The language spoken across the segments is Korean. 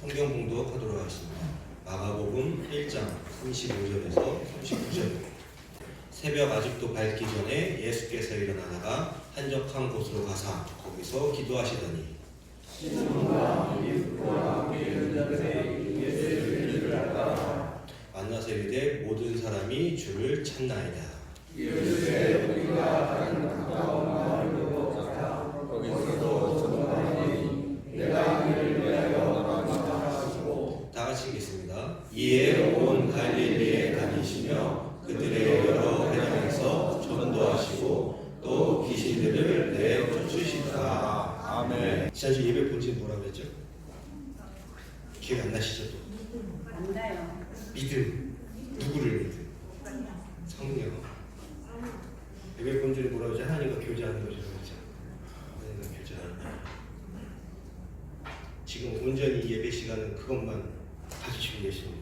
성경 봉독하도록 하겠습니다. 마가복음 1장 35절에서 39절. 새벽 아직도 밝기 전에 예수께서 일어나다가 한적한 곳으로 가사 거기서 기도하시더니 만나서 이르되 모든 사람이 주를 찾나이다. 다 같이 읽겠습니다. 이에 온 갈릴리에 다니시며 그들의 여러 회당에서 전도하시고 또 귀신들을 내쫓으시더라. 아멘. 지난주 예배 본지 뭐라고 했죠? 기억 안 나시죠? 또? 안 나요. 믿음. 누구를 믿음? 성령. 예배 본질이 뭐라고 하죠? 하나님과 교제하는 거죠. 그렇죠? 하나님과 교제하는 거. 지금 온전히 예배 시간은 그것만 가지시고 계십니다.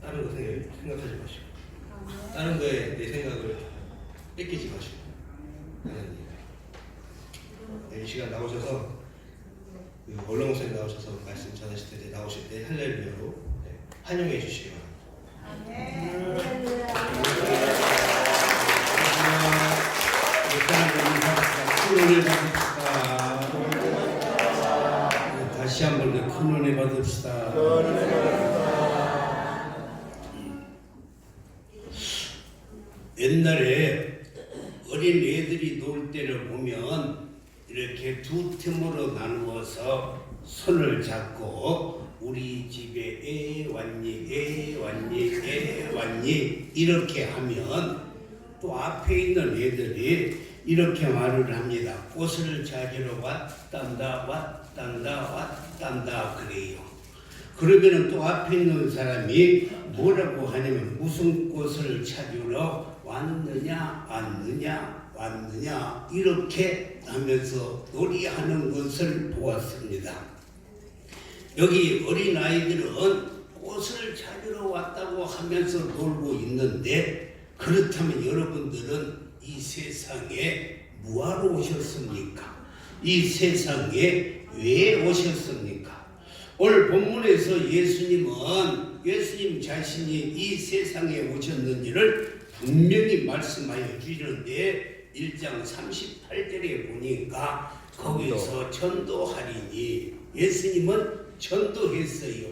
다른 거 생각하지 마시고, 다른 거에 내 생각을 뺏기지 마시고, 하나님. 이 시간 나오셔서 원로 목사님 나오셔서 말씀 전하실 때 나오실 때 할렐루야로 환영해 주시기 바랍니다. 큰은혜 받읍시다. 다시 한번 큰 은혜 받읍시다. 옛날에 어린 애들이 놀 때를 보면 이렇게 두 팀으로 나누어서 손을 잡고 우리 집에 애 왔니 이렇게 하면 또 앞에 있는 애들이 이렇게 말을 합니다. 꽃을 찾으러 왔단다 그래요. 그러면은 또 앞에 있는 사람이 뭐라고 하냐면 무슨 꽃을 찾으러 왔느냐 이렇게 하면서 놀이하는 것을 보았습니다. 여기 어린아이들은 꽃을 찾으러 왔다고 하면서 놀고 있는데, 그렇다면 여러분들은 이 세상에 뭐하러 오셨습니까? 이 세상에 왜 오셨습니까? 오늘 본문에서 예수님 자신이 이 세상에 오셨는지를 분명히 말씀하여 주시는데 1장 38절에 보니까 거기서 전도하리니, 예수님은 전도했어요.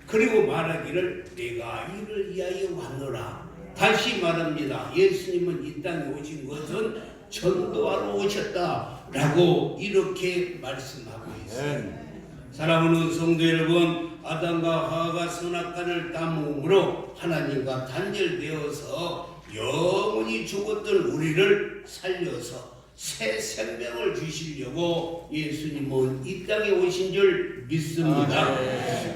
그리고 말하기를 내가 이를 위하여 왔노라. 다시 말합니다. 예수님은 이 땅에 오신 것은 전도하러 오셨다라고 이렇게 말씀하고 있어요. 사랑하는 성도 여러분, 아담과 하와가 선악과를 따먹음으로 하나님과 단절되어서 영원히 죽었던 우리를 살려서 새 생명을 주시려고 예수님은 이 땅에 오신 줄 믿습니다.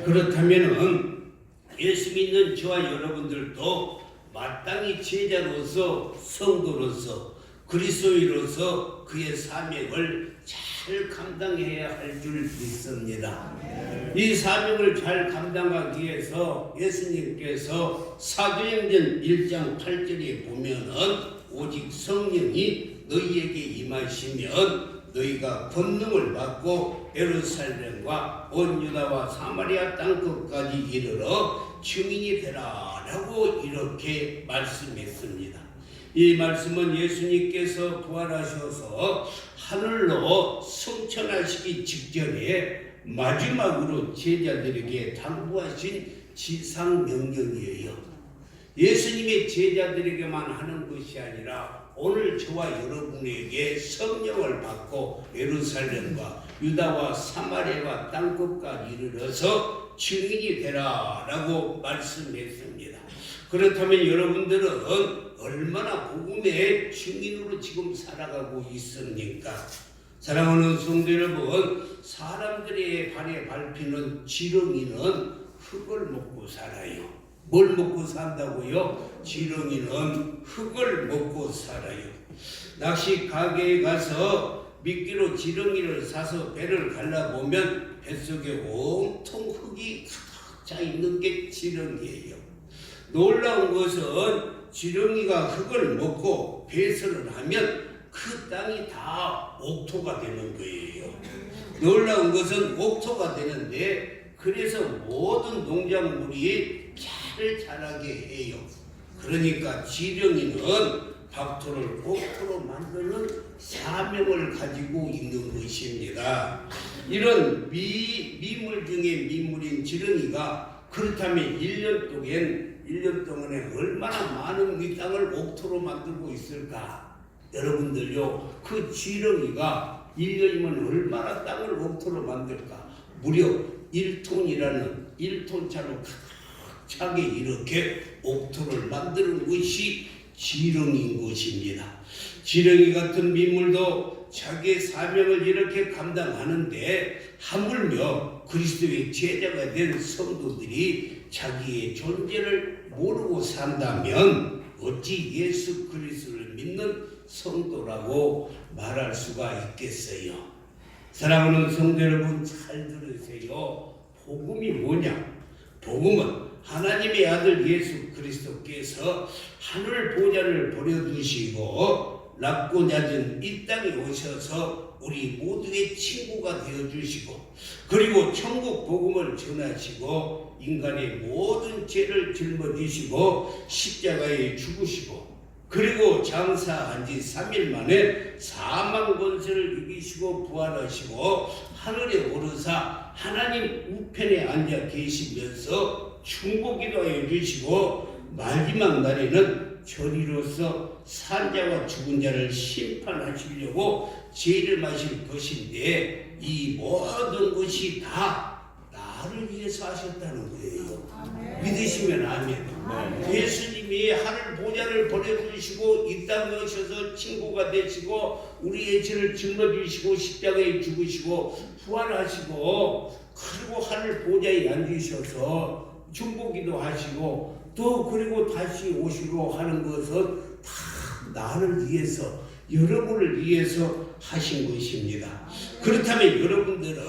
그렇다면 예수 믿는 저와 여러분들도 마땅히 제자로서, 성도로서, 그리스도인으로서 그의 사명을 잘 감당해야 할 줄 믿습니다. 이 사명을 잘 감당하기 위해서 예수님께서 사도행전 1장 8절에 보면은 오직 성령이 너희에게 임하시면 너희가 권능을 받고 예루살렘과 온 유다와 사마리아 땅끝까지 이르러 증인이 되라 라고 이렇게 말씀했습니다. 이 말씀은 예수님께서 부활하셔서 하늘로 승천하시기 직전에 마지막으로 제자들에게 당부하신 지상명령이에요. 예수님의 제자들에게만 하는 것이 아니라 오늘 저와 여러분에게 성령을 받고 예루살렘과 유다와 사마리아와 땅끝까지 이르러서 증인이 되라 라고 말씀했습니다. 그렇다면 여러분들은 얼마나 복음의 증인으로 지금 살아가고 있습니까? 사랑하는 성도 여러분, 사람들의 발에 밟히는 지렁이는 흙을 먹고 살아요. 뭘 먹고 산다고요? 지렁이는 흙을 먹고 살아요. 낚시 가게에 가서 미끼로 지렁이를 사서 배를 갈라보면 뱃속에 온통 흙이 가득 차 있는 게 지렁이에요. 놀라운 것은 지렁이가 흙을 먹고 배설을 하면 그 땅이 다 옥토가 되는 거예요. 놀라운 것은 옥토가 되는데 그래서 모든 농작물이 잘 자라게 해요. 그러니까 지렁이는 박토를 옥토로 만드는 사명을 가지고 있는 것입니다. 이런 미물 중에 미물인 지렁이가 그렇다면 1년 동안에 얼마나 많은 이 땅을 옥토로 만들고 있을까? 여러분들요, 그 지렁이가 1년이면 얼마나 땅을 옥토로 만들까? 무려 1톤이라는 1톤차로 차게 이렇게 옥토를 만드는 것이 지렁이인 것입니다. 지렁이 같은 민물도 자기의 사명을 이렇게 감당하는데 하물며 그리스도의 제자가 된 성도들이 자기의 존재를 모르고 산다면 어찌 예수 그리스도를 믿는 성도라고 말할 수가 있겠어요? 사랑하는 성도 여러분, 잘 들으세요. 복음이 뭐냐? 복음은 하나님의 아들 예수 그리스도께서 하늘 보좌를 버려두시고 낮고 낮은 이 땅에 오셔서 우리 모두의 친구가 되어주시고, 그리고 천국 복음을 전하시고 인간의 모든 죄를 짊어지시고 십자가에 죽으시고, 그리고 장사한 지 3일 만에 사망 권세를 이기시고 부활하시고 하늘에 오르사 하나님 우편에 앉아 계시면서 충고기도해 주시고 마지막 날에는 저리로서 산자와 죽은 자를 심판하시려고 죄를 마실 것인데, 이 모든 것이 다 나를 위해서 하셨다는 거예요. 믿으시면 아멘. 예수님이 하늘 보좌를 버려두시고 이 땅에 오셔서 친구가 되시고 우리의 죄를 짊어지시고 십자가에 죽으시고 부활하시고, 그리고 하늘 보좌에 앉으셔서 중보기도 하시고 또 그리고 다시 오시고 하는 것은 다 나를 위해서, 여러분을 위해서 하신 것입니다. 그렇다면 여러분들은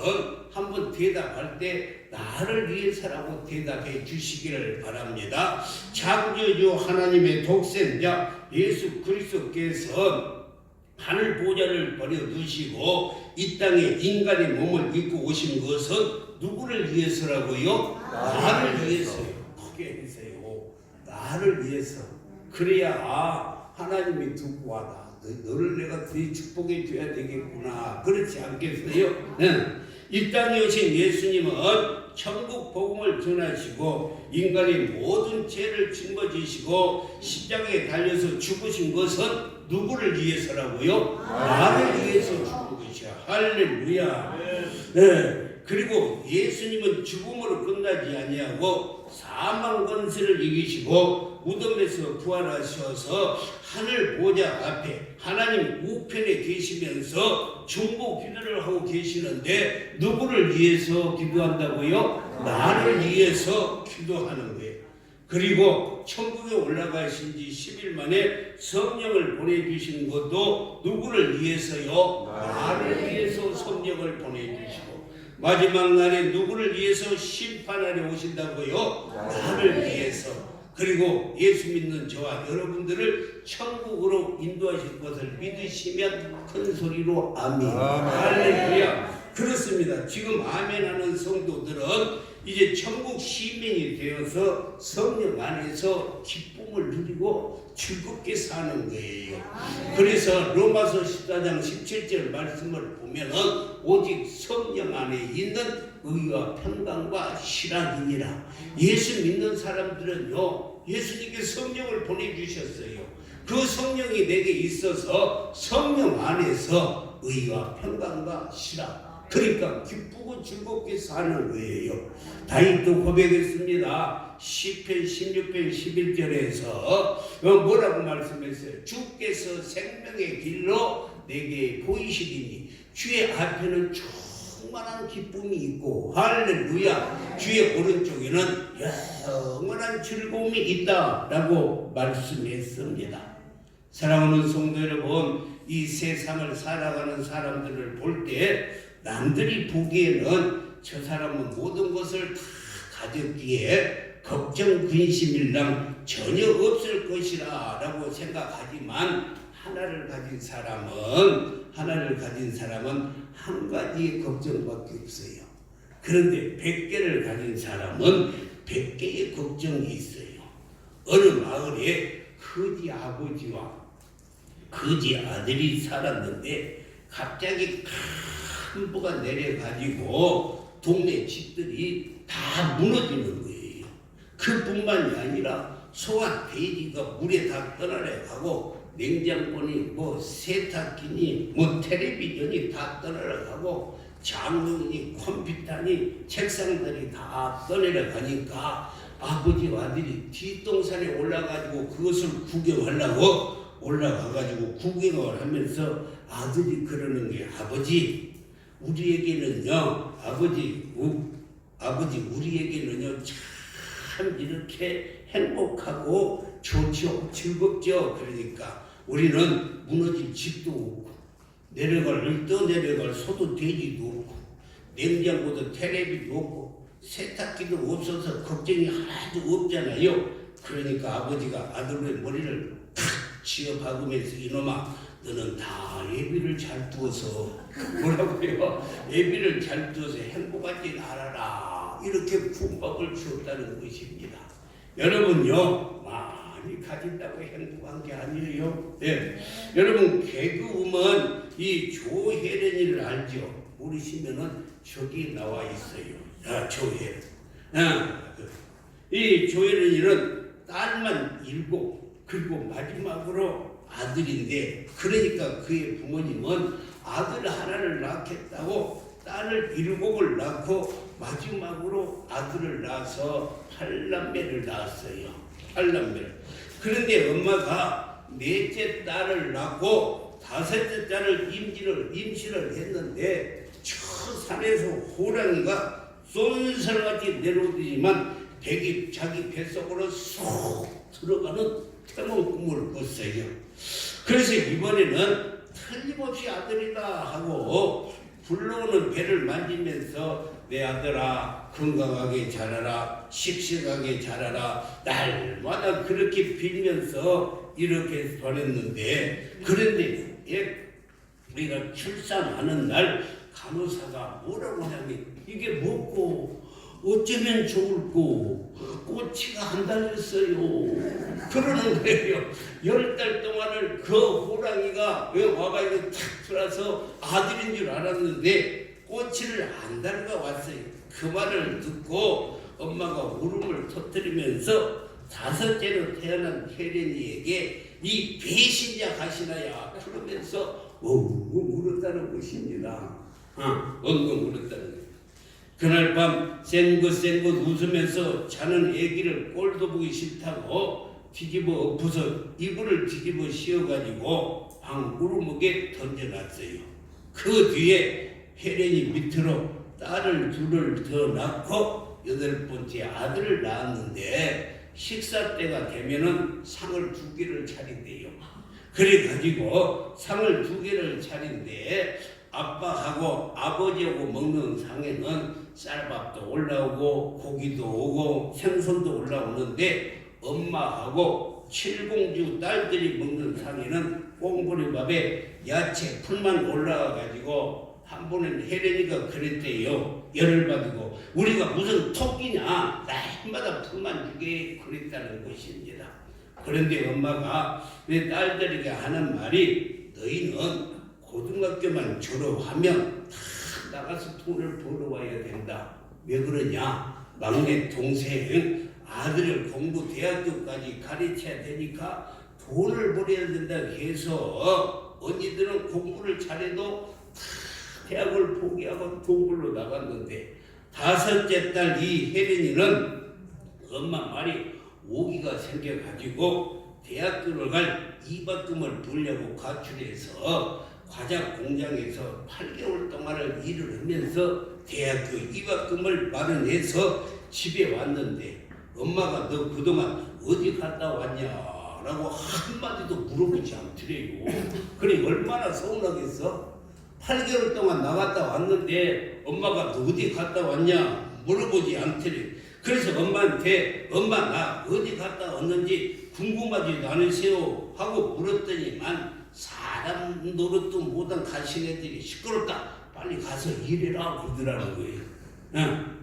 한번 대답할 때 나를 위해서라고 대답해 주시기를 바랍니다. 창조주 하나님의 독생자 예수 그리스도께서 하늘 보좌를 버려두시고 이 땅에 인간의 몸을 입고 오신 것은 누구를 위해서라고요? 나를 위해서요. 크게 해주세요. 나를 위해서. 그래야 하나님이 두고 와라. 너를 내가 더 축복해 줘야 되겠구나. 그렇지 않겠어요? 이 땅에 오신 예수님은 천국 복음을 전하시고 인간의 모든 죄를 짊어지시고 십자가에 달려서 죽으신 것은 누구를 위해서라고요? 나를 위해서 죽은 것이야. 할렐루야. 그리고 예수님은 죽음으로 끝나지 아니하고 사망 권세를 이기시고 무덤에서 부활하셔서 하늘 보좌 앞에 하나님 우편에 계시면서 중보 기도를 하고 계시는데 누구를 위해서 기도한다고요? 나를 위해서 기도하는 거예요. 그리고 천국에 올라가신 지 10일 만에 성령을 보내주신 것도 누구를 위해서요? 나를 위해서 성령을 보내주시고, 마지막 날에 누구를 위해서 심판하러 오신다고요? 나를 위해서. 그리고 예수 믿는 저와 여러분들을 천국으로 인도하실 것을 믿으시면 큰 소리로 아멘. 할렐루야. 그렇습니다. 지금 아멘 하는 성도들은 이제 천국 시민이 되어서 성령 안에서 기쁨을 누리고 즐겁게 사는 거예요. 그래서 로마서 14장 17절 말씀을 보면은 오직 성령 안에 있는 의와 평강과 실학이니라. 예수 믿는 사람들은요, 예수님께 성령을 보내주셨어요. 그 성령이 내게 있어서 성령 안에서 의와 평강과 실학, 그러니까 기쁘고 즐겁게 사는 거예요. 다윗도 고백했습니다. 시편 16편 11절에서 뭐라고 말씀했어요? 주께서 생명의 길로 내게 보이시리니 주의 앞에는 충만한 기쁨이 있고, 할렐루야, 주의 오른쪽에는 영원한 즐거움이 있다라고 말씀했습니다. 사랑하는 성도 여러분, 이 세상을 살아가는 사람들을 볼 때 남들이 보기에는 저 사람은 모든 것을 다 가졌기에 걱정 근심일랑 전혀 없을 것이라 라고 생각하지만 하나를 가진 사람은 한 가지의 걱정밖에 없어요. 그런데 100개를 가진 사람은 100개의 걱정이 있어요. 어느 마을에 거지 아버지와 거지 아들이 살았는데 갑자기 큰 부가 내려가지고 동네 집들이 다 무너지는 거예요. 그뿐만이 아니라 소와 돼지가 물에 다 떠나려 가고 냉장고니 뭐 세탁기니 뭐 텔레비전이 다 떠나려 가고 장롱이 컴퓨터니 책상들이 다 떠내려 가니까 아버지와 아들이 뒷동산에 올라가지고 그것을 구경하려고 올라가가지고 구경을 하면서 아들이 그러는 게 아버지 우리에게는요 아버지 우리에게는요 참 이렇게 행복하고 좋죠 즐겁죠. 그러니까 우리는 무너진 집도 없고 떠내려갈 소도 돼지도 없고 냉장고도 텔레비도 없고 세탁기도 없어서 걱정이 하나도 없잖아요. 그러니까 아버지가 아들의 머리를 탁 쥐어 박으면서 이놈아 너는 다 예비를 잘 두어서 뭐라고요? 예비를 잘 두어서 행복하지 알아라 이렇게 품밥을 주었다는 것입니다. 여러분요 많이 가진다고 행복한 게 아니에요. 네. 여러분 개그우먼 이 조혜련이를 알죠? 모르시면은 저기 나와 있어요. 조혜련. 이 조혜련이는 딸만 7 그리고 마지막으로 아들인데 그러니까 그의 부모님은 아들 하나를 낳겠다고 딸을 7을 낳고 마지막으로 아들을 낳아서 8남매를 낳았어요. 8남매를. 그런데 엄마가 4째 딸을 낳고 5째 딸을 임신을 했는데 저 산에서 호랑이가 쏜살같이 내려오더니만 백이 자기 뱃속으로 쏙 들어가는 태몽 꿈을 꿨어요. 그래서 이번에는 틀림없이 아들이다 하고 불러오는 배를 만지면서 내 아들아 건강하게 자라라 씩씩하게 자라라 날마다 그렇게 빌면서 이렇게 보냈는데 그런데 우리가 출산하는 날 간호사가 뭐라고 하냐면 이게 뭐고 어쩌면 좋을꼬 꼬치가 안 달렸어요 그러는 거예요. 10달 동안을 그 호랑이가 와가지고 탁 들어서 아들인 줄 알았는데 꼬치를 안 달가 왔어요. 그 말을 듣고 엄마가 울음을 터뜨리면서 5째로 태어난 혜련이에게 이 배신자 가시나야 그러면서 엉엉 울었다는 것입니다. 엉엉 울었다는 거예요. 그날 밤 쌩긋 웃으면서 자는 아기를 꼴도 보기 싫다고 뒤집어 엎어서 이불을 뒤집어 씌워가지고 방 우르목에 던져놨어요. 그 뒤에 혜련이 밑으로 딸을 2을 더 낳고 8번째 아들을 낳았는데 식사 때가 되면은 상을 2개를 차린대요. 그래가지고 상을 2개를 차린데 아빠하고 아버지하고 먹는 상에는 쌀밥도 올라오고 고기도 오고 생선도 올라오는데 엄마하고 7공주 딸들이 먹는 상에는 꽁보리밥에 야채 풀만 올라와가지고 한 번은 혜련이가 그랬대요. 열을 받고 우리가 무슨 토끼냐 날마다 풀만 주게 그랬다는 것입니다. 그런데 엄마가 내 딸들에게 하는 말이 너희는 고등학교만 졸업하면 다 나가서 돈을 벌어와야 된다. 왜 그러냐? 막내 동생 아들을 공부 대학교까지 가르쳐야 되니까 돈을 벌어야 된다 해서 언니들은 공부를 잘해도 다 대학을 포기하고 동굴로 나갔는데 5째 딸 이 혜련이는 엄마 말이 오기가 생겨가지고 대학교를 갈 이박금을 벌려고 가출해서 과자 공장에서 8개월 동안을 일을 하면서 대학교 입학금을 마련해서 집에 왔는데 엄마가 너 그동안 어디 갔다 왔냐라고 한마디도 물어보지 않더래요. 그래 얼마나 서운하겠어? 8개월 동안 나갔다 왔는데 엄마가 너 어디 갔다 왔냐 물어보지 않더래. 그래서 엄마한테 엄마 나 어디 갔다 왔는지 궁금하지도 않으세요 하고 물었더니만 사람 노릇도 못한 가시네들이 시끄럽다 빨리 가서 일해라 그러더라는 거예요.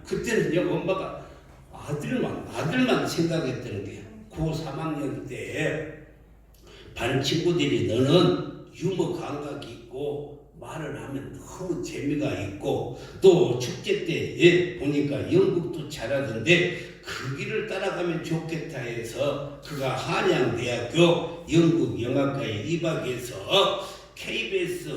그때는 엄마가 아들만 생각했다는 거야. 고 3학년 때 반 친구들이 너는 유머 감각이 있고 말을 하면 너무 재미가 있고 또 축제 때 보니까 연극도 잘하던데 그 길을 따라가면 좋겠다 해서 그가 한양대학교 연극영화과에 입학해서 KBS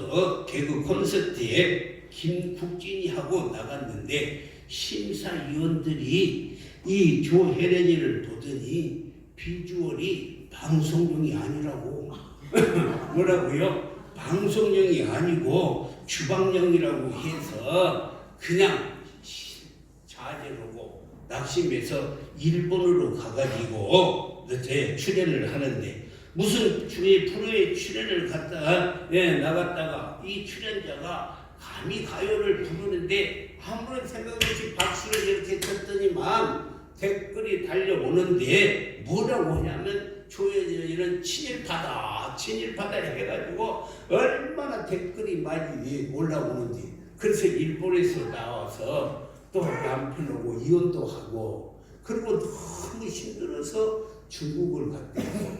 개그 콘서트에 김국진이 하고 나갔는데 심사위원들이 이 조혜련이를 보더니 비주얼이 방송용이 아니라고 뭐라고요? 방송용이 아니고 주방용이라고 해서 그냥 자제로고 낙심해서 일본으로 가가지고 출연을 하는데 무슨 프로에 출연을 나갔다가 이 출연자가 감히 가요를 부르는데 아무런 생각 없이 박수를 이렇게 쳤더니만 댓글이 달려오는데 뭐라고 하냐면 조혜련이는 친일파다 해가지고 얼마나 댓글이 많이 올라오는지. 그래서 일본에서 나와서 또 남편하고 이혼도 하고 그리고 너무 힘들어서 중국을 갔대요.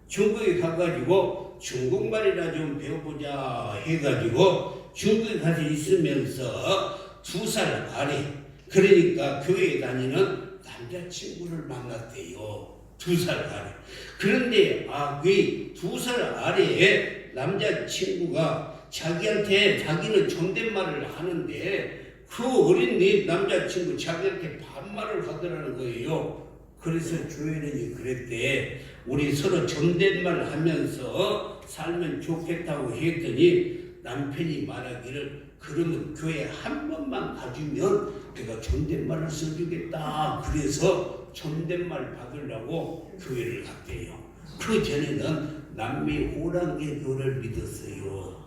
중국에 가가지고 중국말이나 좀 배워보자 해가지고 중국에 가서 있으면서 2살 아래 그러니까 교회에 다니는 남자친구를 만났대요. 2살 아래. 그런데 그 2살 아래에 남자친구가 자기한테 자기는 존댓말을 하는데 그 어린 남자친구 자기한테 반말을 하더라는 거예요. 그래서 조혜련이 그랬대. 우리 서로 존댓말 하면서 살면 좋겠다고 했더니 남편이 말하기를 그러면 교회 한 번만 가주면 내가 존댓말을 써주겠다. 그래서 존댓말 받으려고 교회를 갔대요. 그 전에는 남미 호랑개교를 믿었어요.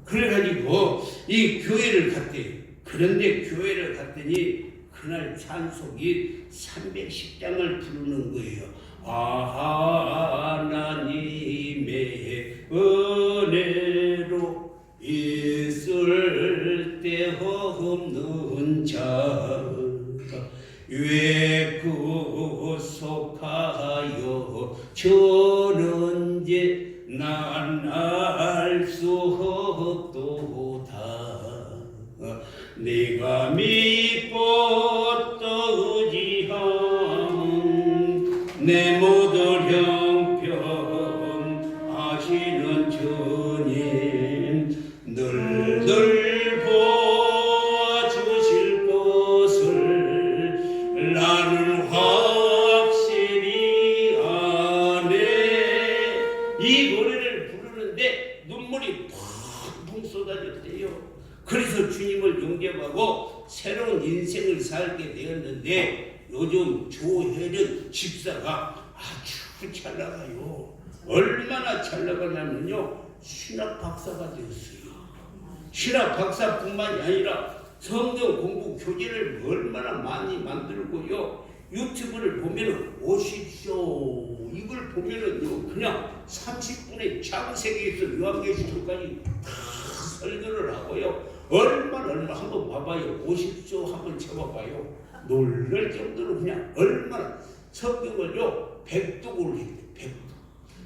그래가지고 이 교회를 갔대요. 그런데 교회를 갔더니 그날 찬송이 310장을 부르는 거예요. 하나님의 은혜로 있을 데 없는 자가 왜 구속하여 저는 이제 난 알 수 없도다. 내가 믿고 또 의지한 내 모든 형편 아시는 주님 늘 도와주실 것을 나는 확실히 아네. 이 노래를 부르는데 눈물이 펑펑 쏟아졌대요. 그래서 주님을 영접하고 새로운 인생을 살게 되었는데 요즘 조혜련 집사가 아주 잘 나가요. 얼마나 잘 나가냐면요, 신학 박사가 되었어요. 신학 박사뿐만이 아니라 성경 공부 교재를 얼마나 많이 만들고요. 유튜브를 보면은 오십시오 이걸 보면은요 그냥 30분의 창세기에서 요한계시록까지 다 설교를 하고요. 얼마나 한번 봐봐요. 오십시오 한번 쳐봐봐요. 놀랄 정도로 그냥 얼마나 성경을요 백독을 했대. 백독.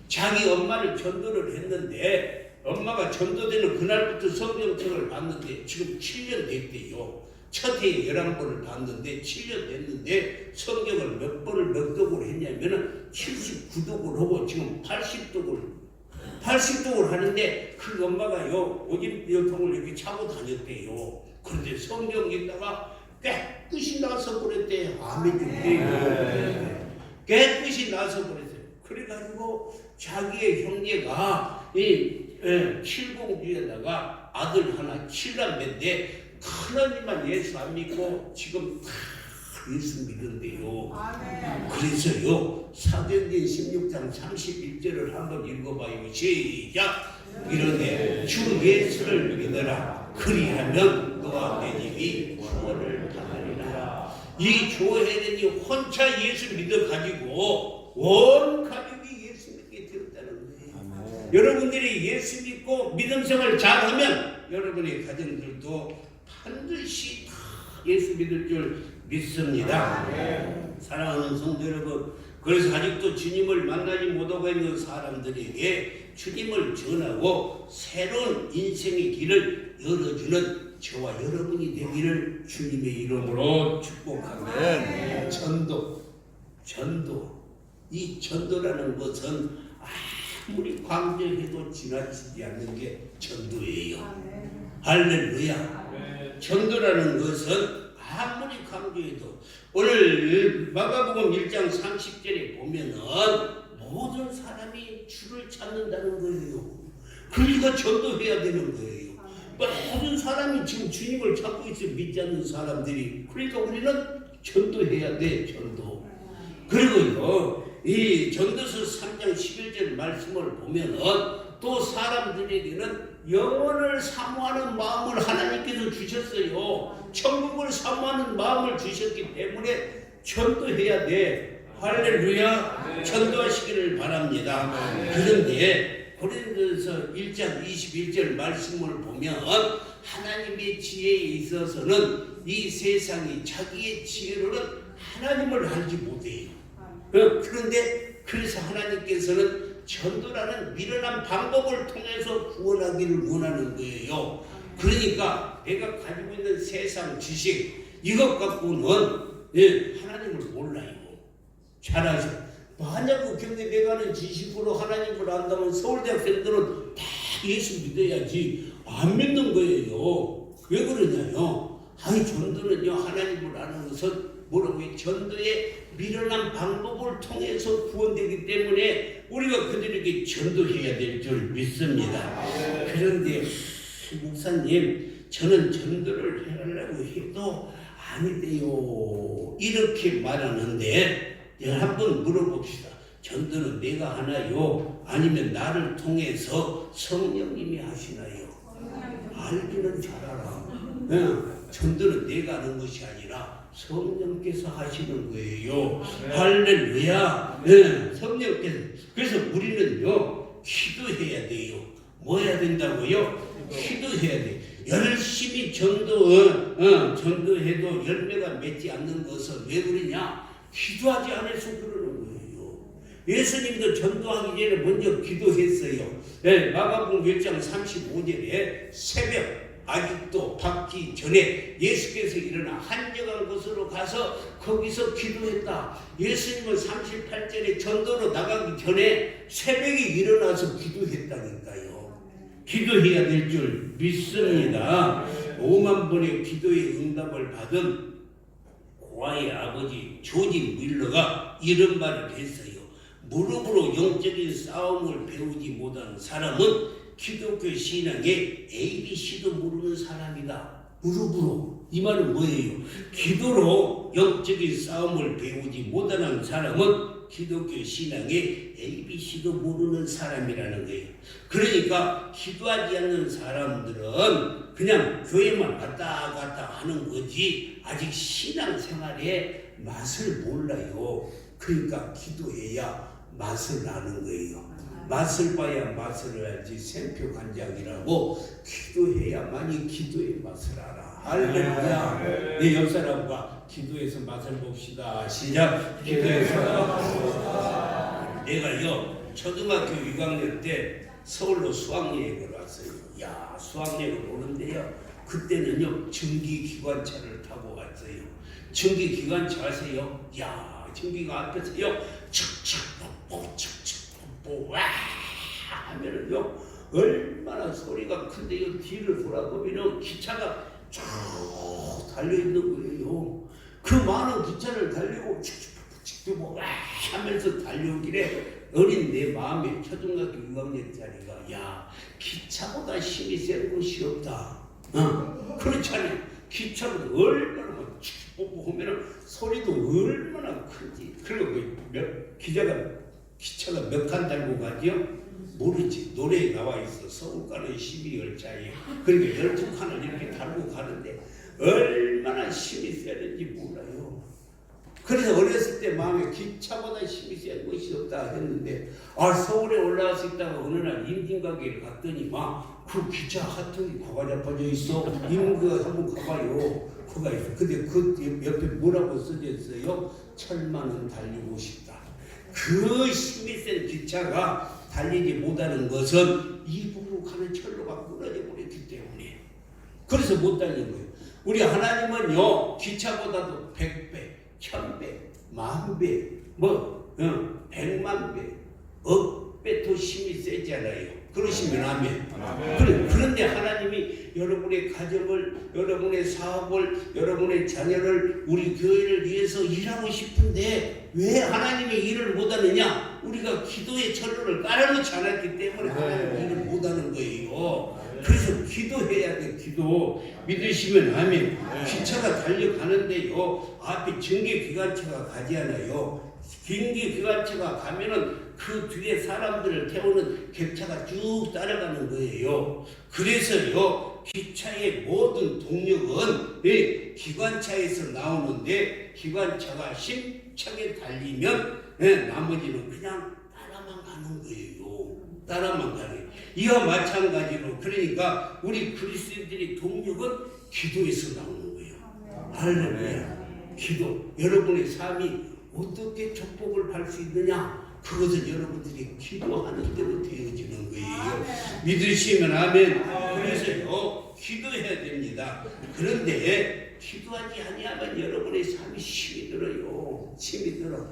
자기 엄마를 전도를 했는데 엄마가 전도되는 그날부터 성경책을 봤는데 지금 7년 됐대요. 첫 해에 11번을 봤는데 7년 됐는데 성경을 몇 독을 했냐면은 79독을 하고 지금 80독을 하는데 그 엄마가요 오줌 여통을 이렇게 차고 다녔대요. 그런데 성경 읽다가 깨끗이 나서 그랬대요. 아멘 주세요. 깨끗이 나서 그랬어요. 그래가지고 자기의 형제가 이 칠공주에다가 아들 하나 7남매인데 하나님만 예수 안 믿고 지금 다 예수 믿는데요. 그래서요 사도행전 16장 31절을 한번 읽어봐요. 시작. 이르되 주 예수를 믿어라. 그리하면 너와 내 집이 구원을 받으리라. 이 조혜련이 혼자 예수 믿어가지고 온 가족이 예수 믿게 되었다는 거예요. 여러분들이 예수 믿고 믿음 생활 잘하면 여러분의 가정들도 반드시 다 예수 믿을 줄 믿습니다. 사랑하는 성도 여러분, 그래서 아직도 주님을 만나지 못하고 있는 사람들에게 주님을 전하고 새로운 인생의 길을 열어주는 저와 여러분이 되기를 주님의 이름으로 축복합니다. 전도. 이 전도라는 것은 아무리 강조해도 지나치지 않는 게 전도예요. 할렐루야. 전도라는 것은 아무리 강조해도 오늘 마가복음 1장 30절에 보면은 모든 사람이 주를 찾는다는 거예요. 그러니까 전도해야 되는 거예요. 모든 사람이 지금 주님을 찾고 있어 믿지 않는 사람들이. 그러니까 우리는 전도해야 돼. 전도. 그리고요 이 전도서 3장 11절 말씀을 보면은 또 사람들에게는 영혼을 사모하는 마음을 하나님께서 주셨어요. 천국을 사모하는 마음을 주셨기 때문에 전도해야 돼. 할렐루야. 전도하시기를 바랍니다. 그런데 고린도서 1장 21절 말씀을 보면 하나님의 지혜에 있어서는 이 세상이 자기의 지혜로는 하나님을 알지 못해요. 그런데 그래서 하나님께서는 전도라는 미련한 방법을 통해서 구원하기를 원하는 거예요. 그러니까 내가 가지고 있는 세상 지식 이것 갖고는 하나님을 몰라요. 잘하죠. 만약 그 경대 가는 지식으로 하나님을 안다면 서울대학생들은 다 예수 믿어야지 안 믿는 거예요. 왜 그러냐요? 아니 전도는요 하나님을 아는 것은 뭐라고 해? 전도의 미련한 방법을 통해서 구원되기 때문에 우리가 그들에게 전도해야 될 줄 믿습니다. 그런데 목사님 저는 전도를 하려고 해도 아니래요 이렇게 말하는데 한번 물어봅시다. 전도는 내가 하나요? 아니면 나를 통해서 성령님이 하시나요? 알기는 잘 알아. 전도는 내가 하는 것이 아니라 성령께서 하시는 거예요. 할렐루야. 성령께서. 그래서 우리는요 기도해야 돼요. 뭐 해야 된다고요? 기도해야 돼. 열심히 전도해도 열매가 맺지 않는 것은 왜 그러냐? 기도하지 않아서 그러는 거예요. 예수님도 전도하기 전에 먼저 기도했어요. 마가복음 1장 35절에 새벽 아직도 밝기 전에 예수께서 일어나 한적한 곳으로 가서 거기서 기도했다. 예수님은 38절에 전도로 나가기 전에 새벽에 일어나서 기도했다니까요. 기도해야 될 줄 믿습니다. 5만 번의 기도의 응답을 받은 고아의 아버지 조지 윌러가 이런 말을 했어요. 무릎으로 영적인 싸움을 배우지 못한 사람은 기독교 신앙의 ABC도 모르는 사람이다. 무릎으로. 이 말은 뭐예요? 기도로 영적인 싸움을 배우지 못하는 사람은 기독교 신앙의 ABC도 모르는 사람이라는 거예요. 그러니까 기도하지 않는 사람들은 그냥 교회만 왔다 갔다 하는 거지 아직 신앙생활의 맛을 몰라요. 그러니까 기도해야 맛을 아는 거예요. 맛을 봐야 맛을 알지 샘표간장이라고 기도해야만이 기도의 맛을 알아. 할렐루야. 내 옆 사람과 기도해서 맛을 봅시다. 시작. 기도해서 내가요 초등학교 6학년 때 서울로 수학여행을 왔어요. 야 수학여행을 오는데요 그때는요 증기기관차를 타고 왔어요. 증기기관차 아세요? 야 증기가 앞에서요 척척 뻑뻑 척척 와 하면은요 얼마나 소리가 큰데요 뒤를 돌아보면은 기차가 쭉 달려있는 거예요. 그 많은 기차를 달리고 칙칙칙칙 와 하면서 달려오길래 어린 내 마음에 초등학교 6학년짜리가 야 기차보다 힘이 센 것이 없다. 그렇잖아요. 기차보다 얼마나 칙칙 보면은 소리도 얼마나 큰지. 그리고 기차가 몇 칸 달고 가지요? 모르지. 노래에 나와 있어. 서울 가는 12열차에. 그러니까 12칸을 이렇게 달고 가는데 얼마나 힘이 세는지 몰라요. 그래서 어렸을 때 마음에 기차보다 힘이 센 것이 없다 했는데 서울에 올라와서 있다가 어느 날 임진가게를 갔더니 막 그 기차 하통이 고가 잡아져 있어. 임그 한번 가봐요. 그가 있어. 근데 그 옆에 뭐라고 써져 있어요? 천만은 달리고 싶다. 그 힘이 센 기차가 달리지 못하는 것은 이북으로 가는 철로가 끊어져 버렸기 때문에 그래서 못 달린 거예요. 우리 하나님은요 기차보다도 100배, 1000배, 10,000배, 뭐 100만 배, 억배 더 힘이 세잖아요. 그러시면 아멘. 그런데 하나님이 여러분의 가정을, 여러분의 사업을, 여러분의 자녀를, 우리 교회를 위해서 일하고 싶은데 왜 하나님이 일을 못하느냐? 우리가 기도의 철로를 깔아놓지 않았기 때문에 하나님이 일을 못하는 거예요. 그래서 기도해야 돼. 기도 믿으시면 아멘. 기차가 달려가는데요 앞에 전기기관차가 가지않아요. 전기기관차가 가면은 그 뒤에 사람들을 태우는 객차가 쭉 따라가는 거예요. 그래서요 기차의 모든 동력은 기관차에서 나오는데 기관차가 힘차게 달리면 나머지는 그냥 따라만 가는 거예요. 따라만 가는 거예요. 이와 마찬가지로 그러니까 우리 그리스도인들의 동력은 기도에서 나오는 거예요. 할렐루야. 기도. 여러분의 삶이 어떻게 축복을 받을 수 있느냐? 그것은 여러분들이 기도하는 대로 되어지는 거예요. 믿으시면 아멘. 그래서요 기도해야 됩니다. 그런데 기도하지 아니하면 여러분의 삶이 힘이 들어요. 힘이 들어.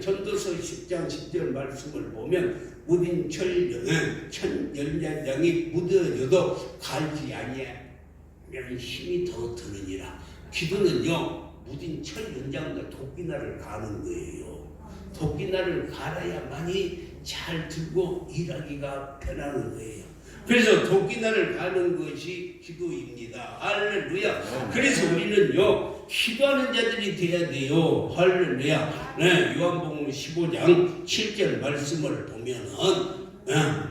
전도서 10장 10절 말씀을 보면 무딘 천연장이 묻어져도 갈지 아니하면 힘이 더 드느니라. 기도는요 무딘 천연장과 도끼날을 가는 거예요. 도끼날을 갈아야만이 잘 들고 일하기가 편한 거예요. 그래서 도끼날을 가는 것이 기도입니다. 할렐루야. 그래서 우리는요 기도하는 자들이 돼야 돼요. 할렐루야. 요한복음 15장 7절 말씀을 보면은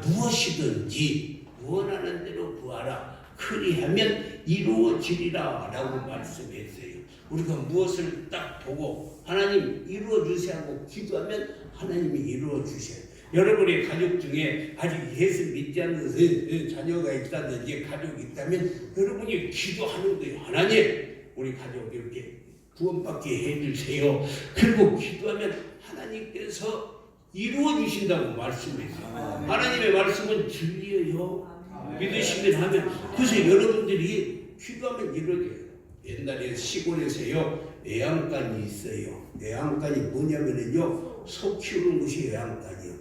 무엇이든지 원하는 대로 구하라. 그리하면 이루어지리라 라고 말씀했어요. 우리가 무엇을 딱 보고 하나님 이루어주세요 하고 기도하면 하나님이 이루어주세요. 여러분의 가족 중에 아직 예수 믿지 않는 자녀가 있다든지 가족이 있다면 여러분이 기도하는 거예요. 하나님 우리 가족 이렇게 구원받게 해주세요. 그리고 기도하면 하나님께서 이루어주신다고 말씀했어요. 하나님의 말씀은 진리예요. 믿으시면 하면. 그래서 여러분들이 기도하면 이루어져요. 옛날에 시골에서요 애양간이 있어요. 애양간이 뭐냐면요 소 키우는 것이 애양간이요.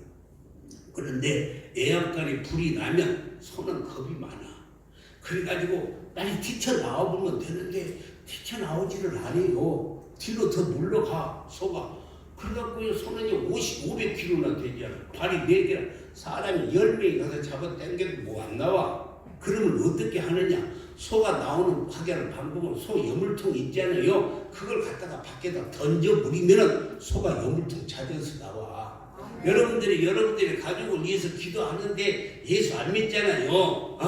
그런데 애양간에 불이 나면 소는 겁이 많아. 그래가지고 빨리 튀쳐나와보면 되는데 튀쳐나오지를 않아요. 뒤로 더 물러가 소가. 그래갖고 소는 500kg나 되잖아. 발이 4개라. 사람이 10명이 가서 잡아 당겨도 뭐 안 나와. 그러면 어떻게 하느냐? 소가 나오는 확연한 방법은 소 여물통 있잖아요. 그걸 갖다가 밖에다 던져버리면은 소가 여물통 찾아서 나와. 여러분들이 가족을 위해서 기도하는데 예수 안 믿잖아요.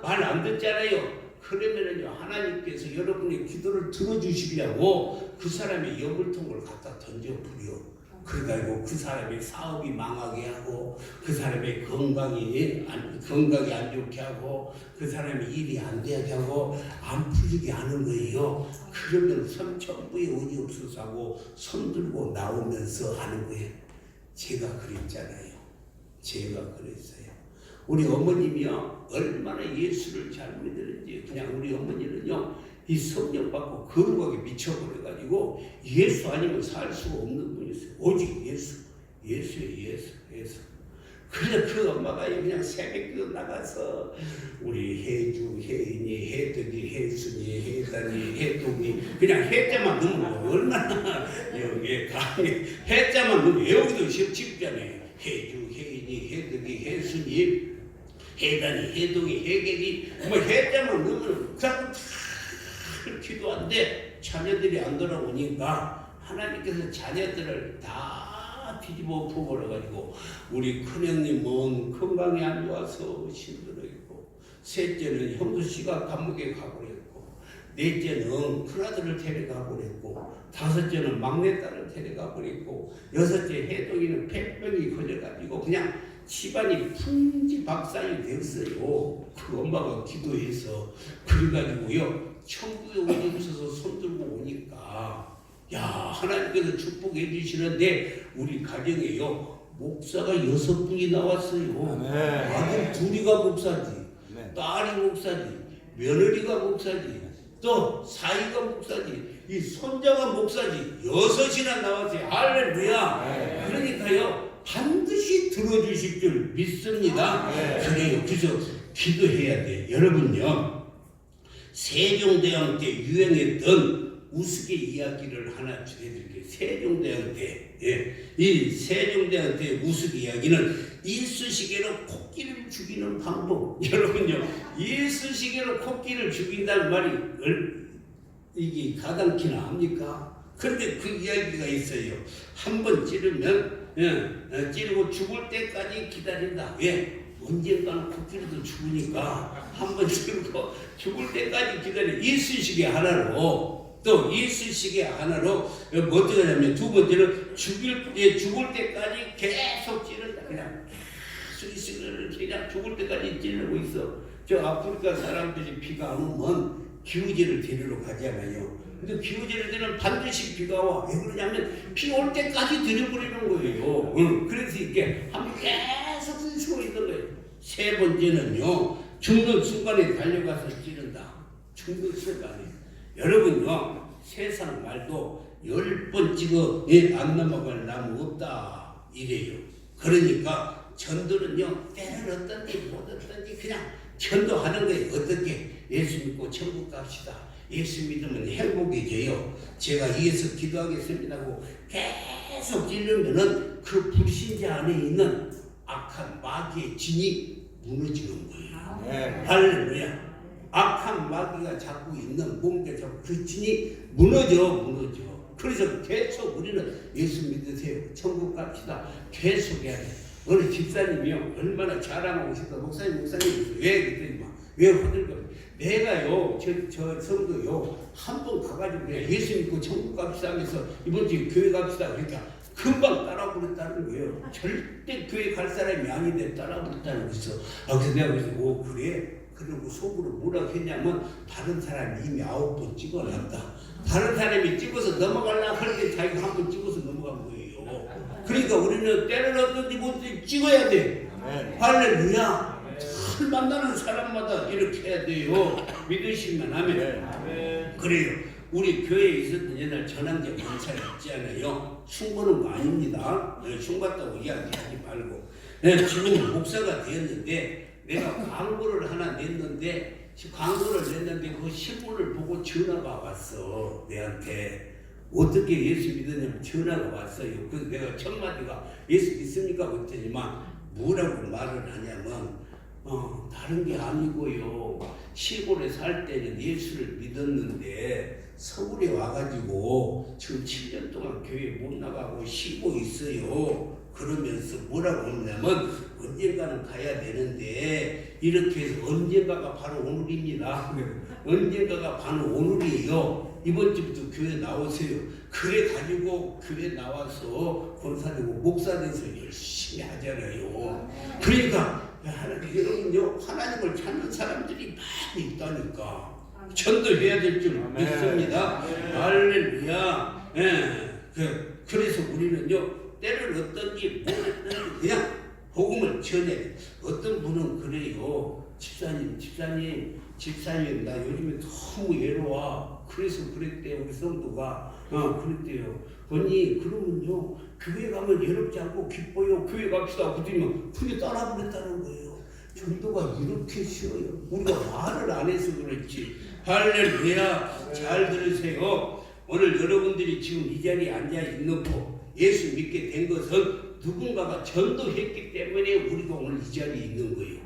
말 안 듣잖아요. 그러면은요 하나님께서 여러분의 기도를 들어주시려고 그 사람의 여물통을 갖다 던져버려. 그래가지고 그 사람의 사업이 망하게 하고 그 사람의 건강이 안 좋게 하고 그 사람의 일이 안 되게 하고 안 풀리게 하는 거예요. 그러면 천부에 의지 없어서 하고 손 들고 나오면서 하는 거예요. 제가 그랬잖아요. 제가 그랬어요. 우리 어머님이요 얼마나 예수를 잘 믿는지. 그냥 우리 어머니는요 이 성령 받고 거룩하게 미쳐버려가지고 예수 아니면 살 수가 없는 분이었어요. 오직 예수예요. 그래서 그 엄마가 그냥 새벽기도 나가서 우리 해주, 혜인이, 해덕이, 혜순이, 혜단이, 해동이 그냥 해자만 넣으면 얼마나 여기에 감히 해자만 넣으면 외우기도 쉽잖아요. 해주, 혜인이, 해덕이, 혜순이, 해단이, 해동이, 해객이 뭐 해자만 넣으면 그냥 기도한데 자녀들이 안 돌아오니까 하나님께서 자녀들을 다 뒤집어 엎어버려가지고 우리 큰형님은 건강이 안 좋아서 힘들어있고 셋째는 형수씨가 감옥에 가버렸고 넷째는 큰아들을 데려가버렸고 다섯째는 막내딸을 데려가버렸고 여섯째 해동이는 폐병이 걸려가지고 그냥 집안이 풍지박산이 됐어요. 그 엄마가 기도해서. 그래가지고요 천국에 오지 없어서 손들고 오니까 야 하나님께서 축복해 주시는데 우리 가정에요 목사가 6분이 나왔어요. 아들 2이가 목사지, 딸이 목사지, 며느리가 목사지, 또 사위가 목사지, 이 손자가 목사지 6이나 나왔어요. 할렐루야. 그러니까요 반드시 들어주실 줄 믿습니다. 그래요. 그래서 기도해야 돼. 여러분요 세종대왕 때 유행했던 우스개 이야기를 하나 전해드릴게요. 세종대왕 때, 이 세종대왕 때 우스개 이야기는 이쑤시개로 코끼리를 죽이는 방법. 여러분요, 이쑤시개로 코끼리를 죽인다는 말이 이게 가당키나 합니까? 그런데 그 이야기가 있어요. 한번 찌르면, 찌르고 죽을 때까지 기다린다. 왜? 언젠가는 코끼리도 죽으니까 한번 찌르고 죽을 때까지 기다려. 이쑤시개 하나로. 또 이쑤시개 하나로 어떻게 하냐면 두 번째는 죽을 때까지 계속 찌른다. 그냥 계속 이쑤시개를 그냥 죽을 때까지 찌르고 있어. 저 아프리카 사람들이 비가 안 오면 기우제를 데리러 가잖아요. 근데 기우제를 데리면 반드시 비가 와. 왜 그러냐면 비 올 때까지 들여버리는 거예요. 그래서 이게 한번 계속 쓰고 있는 거예요. 세 번째는요 죽는 순간에 달려가서 찌른다. 죽는 순간에. 여러분요 세상 말도 10번 찍어 안 넘어갈 나무 없다 이래요. 그러니까 전도는요 때는 어떤지 못 어떤지 그냥 전도하는 거예요. 어떻게? 예수 믿고 천국 갑시다. 예수 믿으면 행복해져요. 제가 위에서 기도하겠습니다 하고 계속 찌르면은 그 불신자 안에 있는 악한 마귀의 진이 무너지는 거예요. 할렐루야. 악한 마귀가 잡고 있는 몸에 잡고 그 진이 무너져. 그래서 계속 우리는 예수 믿으세요. 천국 갑시다. 계속 해야 돼. 어느 집사님이요 얼마나 자랑하고 싶다. 목사님 왜 그랬더니 왜 화들까? 내가요 저 성도요 한 번 가가지고 그냥 예수 믿고 천국 갑시다 하면서 이번 주에 교회 갑시다 그러니까 금방 따라버렸다는 거예요. 절대 교회 갈 사람이 아닌데 따라버렸다는 거죠. 그래서 내가 그래서 그래? 그리고 속으로 뭐라고 했냐면 다른 사람이 이미 9번 찍어놨다. 다른 사람이 찍어서 넘어가려고 할 때 자기가 한 번 찍어서 넘어간 거예요. 그러니까 우리는 때를 어떤지 못지 찍어야 돼. 할렐루야. 잘 만나는 사람마다 이렇게 해야 돼요. 믿으시면 하면. 그래요. 우리 교회에 있었던 옛날 전황제 권찰 있잖아요. 흉보는 거 아닙니다. 흉봤다고 이야기하지 말고. 지금 목사가 되었는데 내가 광고를 하나 냈는데 그 신문을 보고 전화가 왔어. 내한테. 어떻게 예수 믿었냐면 전화가 왔어요. 그래서 내가 첫 마디가 예수 믿습니까? 그랬더니만 뭐라고 말을 하냐면 다른 게 아니고요. 시골에 살 때는 예수를 믿었는데 서울에 와가지고 지금 7년 동안 교회 못 나가고 쉬고 있어요. 그러면서 뭐라고 했냐면 언젠가는 가야 되는데 이렇게 해서 언젠가가 바로 오늘입니다. 언젠가가 바로 오늘이에요. 이번 주부터 교회 나오세요. 그래 가지고 교회 나와서 권사되고 목사 돼서 열심히 하잖아요. 그러니까 여러분요 하나님을 찾는 사람들이 많이 있다니까 전도해야 될 줄 믿습니다. 할렐루야. 그래서 우리는요 때를 어떤지 모르는지 그냥 복음을 전해. 어떤 분은 그래요. 집사님 나 요즘에 너무 외로워. 그래서 그랬대요. 우리 성도가 그랬대요. 언니 그러면요 교회 가면 외롭지 않고 기뻐요. 교회 갑시다. 그러면 그게 따라버렸다는 거예요. 전도가 이렇게 쉬워요. 우리가 말을 안 해서 그렇지. 할렐루야. 잘 들으세요. 오늘 여러분들이 지금 이 자리에 앉아 있는 거 예수 믿게 된 것은 누군가가 전도했기 때문에 우리가 오늘 이 자리에 있는 거예요.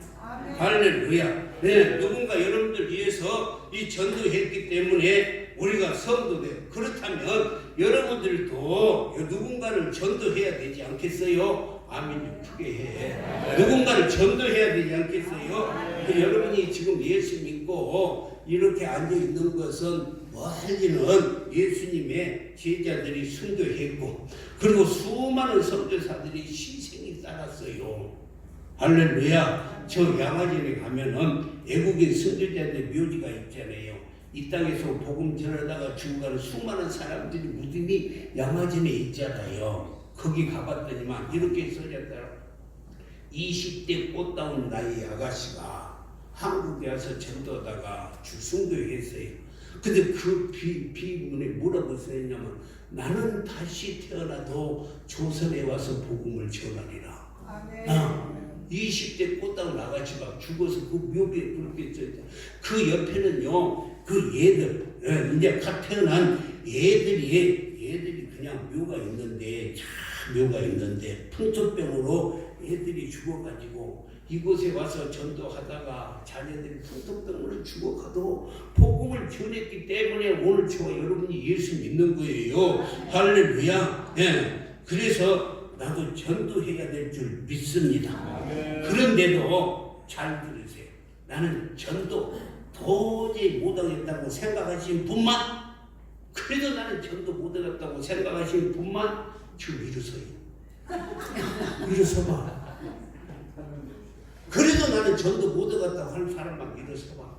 할렐루야. 누군가 여러분들 위해서 이 전도했기 때문에 우리가 성도돼요. 그렇다면 여러분들도 누군가를 전도해야 되지 않겠어요? 아멘 좀 크게 해. 누군가를 전도해야 되지 않겠어요? 여러분이 지금 예수 믿고 이렇게 앉아있는 것은 멀리는 예수님의 제자들이 순교했고 그리고 수많은 선교사들이 희생이 따랐어요. 할렐루야. 저 양화전에 가면은 외국인 선교자들 묘지가 있잖아요. 이 땅에서 복음 전하다가 죽어가는 수많은 사람들이 무덤이 양화진에 있잖아요. 거기 가봤더니만 이렇게 써졌더라. 20대 꽃다운 나이 아가씨가 한국에 와서 전도하다가 순교했어요. 근데 그 비문에 뭐라고 써있냐면 나는 다시 태어나도 조선에 와서 복음을 전하리라. 20대 꽃다운 아가씨가 죽어서 그 묘비에 그렇게 써있다. 그 옆에는요, 그 얘들, 이제 갓 태어난 얘들이 그냥 묘가 있는데, 묘가 있는데, 풍토병으로 애들이 죽어가지고 이곳에 와서 전도하다가 자녀들이 풍토병으로 죽어가도 복음을 전했기 때문에 오늘 저와 여러분이 예수 믿는 거예요. 할렐루야. 예. 그래서 나도 전도해야 될 줄 믿습니다. 그런데도 잘 들으세요. 나는 전도 도저히 못하겠다고 생각하시는 분만, 그래도 나는 전도 못하겠다고 생각하시는 분만 좀 일어서요. 일어서봐. 그래도 나는 전도 못하겠다고 하는 사람만 일어서봐.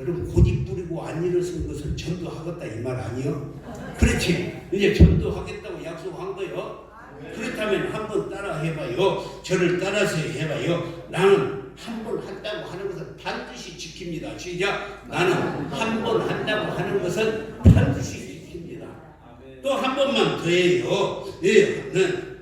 여러분 고집 부리고 안 일어선 것은 전도하겠다 이 말 아니요? 그렇지. 이제 전도하겠다고 약속한 거요. 그렇다면 한번 따라 해봐요. 저를 따라서 해봐요. 나는 한 번 한다고 하는 것은 반드시 지킵니다. 시작. 나는 한 번 한다고 하는 것은 반드시 지킵니다. 또 한 번만 더 해요. 예,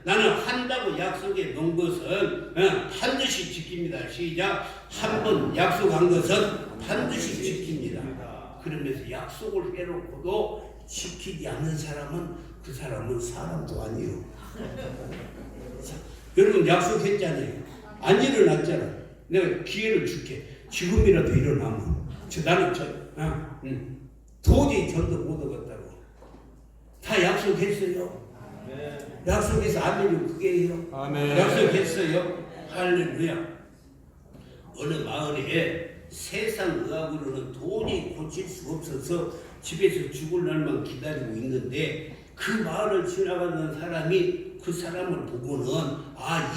나는 한다고 약속해 놓은 것은 반드시 지킵니다. 시작. 한 번 약속한 것은 반드시 지킵니다. 그러면서 약속을 해놓고도 지키지 않는 사람은 그 사람은 사람도 아니요. 여러분 약속했잖아요. 안 일어났잖아. 내가 기회를 줄게. 지금이라도 일어나면 나는 도저히 전도 못하겠다고 다 약속했어요. 약속해서 안 되면 그게 해요. 약속했어요. 할렐루야. 어느 마을에 세상 의학으로는 도저히 고칠 수 없어서 집에서 죽을 날만 기다리고 있는데 그 마을을 지나가는 사람이 그 사람을 보고는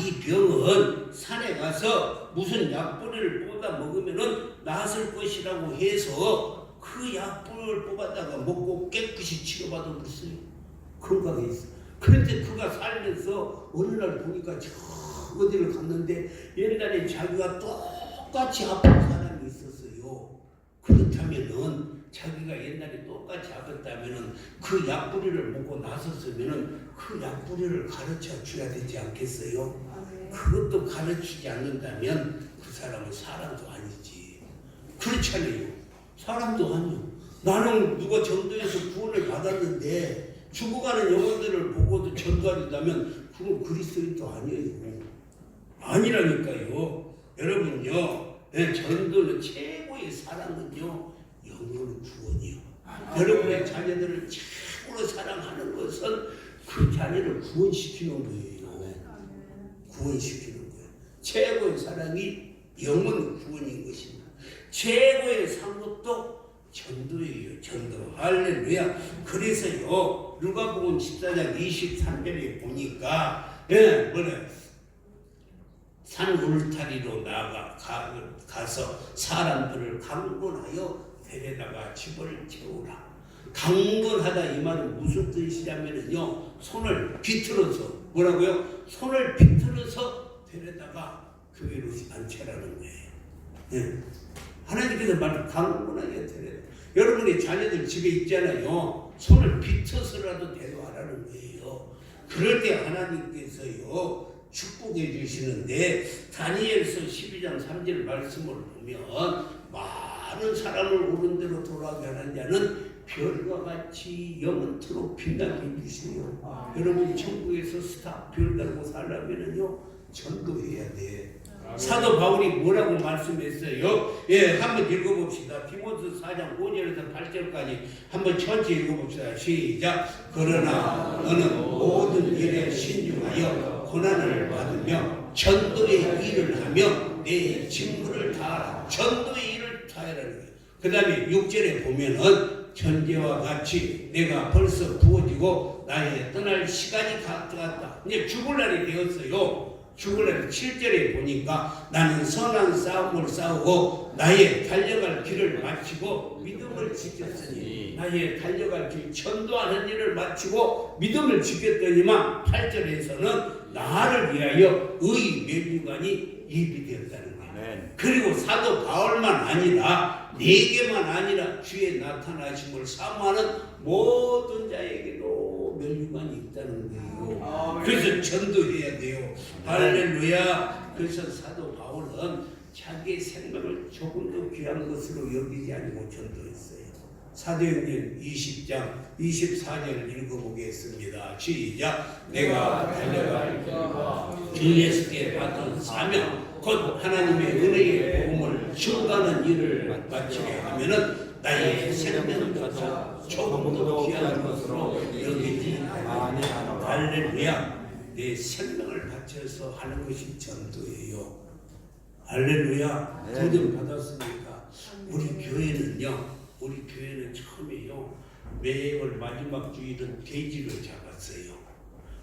이 병은 산에 가서 무슨 약뿌리를 뽑아 먹으면은 낫을 것이라고 해서 그 약뿌리를 뽑았다가 먹고 깨끗이 치료받아 버렸어요. 건강했어. 그런데 그가 살면서 어느 날 보니까 저 어디를 갔는데 옛날에 자기가 똑같이 아픈 사람이 있었어요. 그렇다면은 자기가 옛날에 똑같이 아팠다면은 그 약뿌리를 먹고 나섰으면은 그 약뿌리를 가르쳐 줘야 되지 않겠어요? 그것도 가르치지 않는다면 그 사람은 사람도 아니지. 그렇잖아요. 사람도 아니요. 나는 누가 전도해서 구원을 받았는데 죽어가는 영혼들을 보고도 전도한다면 그건 그리스도인도 아니에요. 아니라니까요. 여러분요, 전도는 최고의 사랑은요, 영혼의 구원이요. 여러분의 자녀들을 최고로 사랑하는 것은 그 자녀를 구원시키는 거예요. 구원시키는 거예요. 최고의 사랑이 영혼 구원인 것입니다. 최고의 상급도 전도예요. 전도. 할렐루야. 그래서요, 누가복음 14장 23절에 보니까 산 울타리로 가서 사람들을 강권하여 데려다가 집을 채우라. 강권하다 이 말은 무슨 뜻이냐면요, 손을 비틀어서 뭐라고요? 손을 비틀어서 데려다가 교회로 앉혀라는 거예요. 하나님께서 말을 강권하여 데려다. 여러분의 자녀들 집에 있잖아요. 손을 비틀어서라도 데려와라는 거예요. 그럴 때 하나님께서요 축복해 주시는데, 다니엘서 12장 3절 말씀을 보면 많은 사람을 옳은 대로 돌아가게 하는 자는 별과 같이 영원토록 빛나게 해주세요. 여러분이 천국에서 스타 별 달고 살려면은요 전도해야 돼. 사도 바울이 뭐라고 말씀했어요? 한번 읽어봅시다. 디모데 4장 5절에서 8절까지 한번 천천히 읽어봅시다. 시작. 그러나 너는 모든 일에 신중하여 고난을 받으며 전도의 일을 하며 내 직무를 다하라. 전도의 일을 다하라는 거예요. 그 다음에 6절에 보면은 현재와 같이 내가 벌써 부어지고 나의 떠날 시간이 갔다. 이제 죽을 날이 되었어요. 죽으려고 7절에 보니까 나는 선한 싸움을 싸우고 나의 달려갈 길을 마치고 믿음을 지켰으니 나의 달려갈 길 전도하는 일을 마치고 믿음을 지켰더니만 8절에서는 나를 위하여 의 면류관이 예비되었다는 거예요. 그리고 사도 바울만 아니라 네게만 아니라 주의 나타나심을 사모하는 모든 자에게도 면류관이 있다는 거예요. 그래서 전도해야 돼요. 할렐루야. 그래서 사도 바울은 자기의 생명을 조금도 귀한 것으로 여기지 아니고 전도했어요. 사도행전 20장 24절 읽어보겠습니다. 시작. 내가 달려갈 길 예수께 받은 사명 곧 하나님의 은혜의 복음을 증거하는 일을 마치게 하면은 나의 생명보다 조금도 귀한 것으로 여기지 아니하노라. 할렐루야. 내 생명을 바쳐서 하는 것이 전도예요. 할렐루야. 구원 받았으니까 우리 교회는 처음에요. 매월 마지막 주일은 돼지를 잡았어요.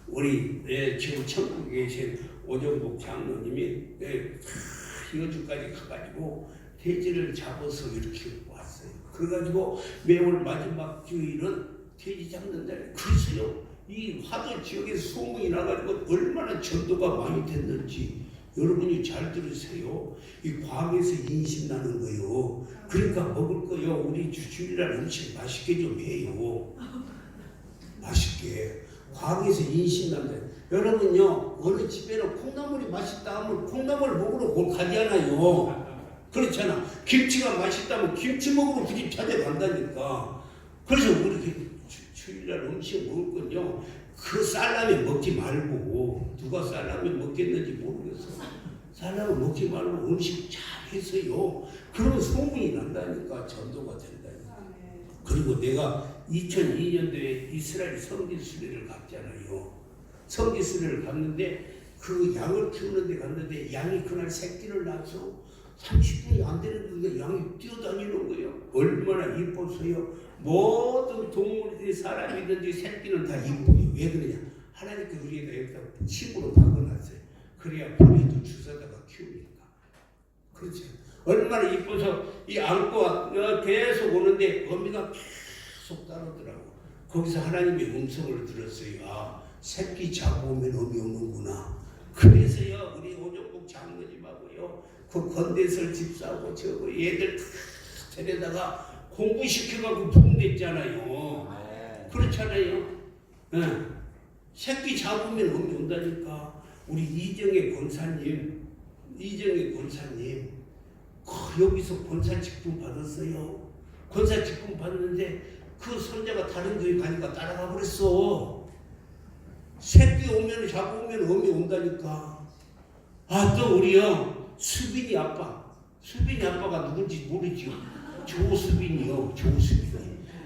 우리 지금 천국에 계신 오정복 장로님이 여주까지 가가지고 돼지를 잡아서 이렇게 왔어요. 그래가지고 매월 마지막 주일은 돼지 잡는 날. 그래서요 이 화도 지역에서 소문이 나가지고 얼마나 전도가 많이 됐는지 여러분이 잘 들으세요. 이 과학에서 인심 나는 거요. 그러니까 먹을 거요. 우리 주일날 음식 맛있게 좀 해요. 맛있게. 과학에서 인심 난다. 여러분요 어느 집에는 콩나물이 맛있다 하면 콩나물 먹으러 곧 가잖아요. 그렇잖아. 김치가 맛있다면 김치 먹으러 그 집 찾아간다니까. 그래서 우리 주일날 음식 먹을 건요. 그 쌀라면 먹지 말고 누가 쌀라면 먹겠는지 모르겠어. 쌀라면 먹지 말고 음식 잘 했어요. 그러면 소문이 난다니까. 전도가 된다니까. 그리고 내가 2002년도에 이스라엘 성지 수련을 갔잖아요. 성지 수련을 갔는데 그 양을 키우는 데 갔는데 양이 그날 새끼를 낳아서 30분이 안 되는데 양이 뛰어다니는 거예요. 얼마나 이뻤어요. 모든 동물이든 사람이든지 새끼는 다 이쁘요. 왜 그러냐? 하나님께 우리가 여기다 칩으로 박아놨어요. 그래야 벌이도 주워다가 키우니까. 그렇죠. 얼마나 이뻐서 이 안고 계속 오는데 어미가 계속 따르더라고. 거기서 하나님의 음성을 들었어요. 아, 새끼 잡아오면 어미 오는구나. 그래서요 우리 오정복 장로님하고요 그 건대설 집사하고 저거 얘들 다 데려다가 공부시켜가지고 부흥됐잖아요. 그렇잖아요. 네. 새끼 잡으면 어미 온다니까. 우리 이정의 권사님 여기서 권사 직분 받았어요. 권사 직분 받는데 그 손자가 다른 교회 가니까 따라가 버렸어. 새끼 오면 잡으면 어미 온다니까. 아, 또 우리요 수빈이 아빠가 누군지 모르죠. 조수빈이요.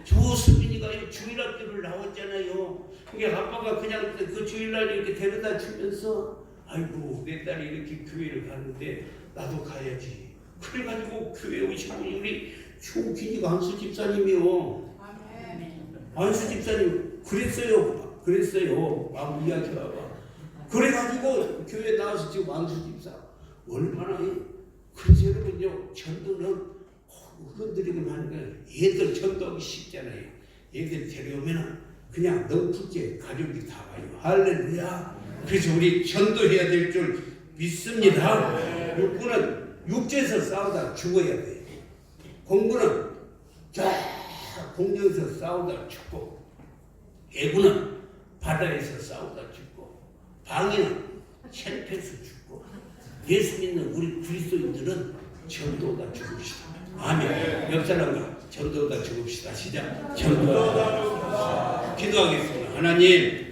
조수빈이가 주일학교를 나왔잖아요. 그게 아빠가 그냥 그 주일날 이렇게 데려다 주면서 아이고 내 딸이 이렇게 교회를 가는데 나도 가야지. 그래가지고 교회 오신 분이 우리 조기니가 안수 집사님이요. 안수 집사님 그랬어요. 아무 이야기 봐봐. 그래가지고 교회 나와서 지금 안수 집사 얼마나 그래서 여러분요 전도는 흔들리기만 하는 거예요. 얘들 전도하기 쉽잖아요. 얘들 데려오면 그냥 넝쿨게 가족이 다 와요. 할렐루야. 그래서 우리 전도해야 될 줄 믿습니다. 육군은 육지에서 싸우다 죽어야 돼. 공군은 공중에서 싸우다 죽고, 애군은 바다에서 싸우다 죽고, 방해는 챔피에서 죽고, 예수 믿는 우리 그리스도인들은 전도다 죽읍시다. 아멘. 옆 사람과 전도다 죽읍시다. 시작. 전도다 죽읍시다. 기도하겠습니다. 하나님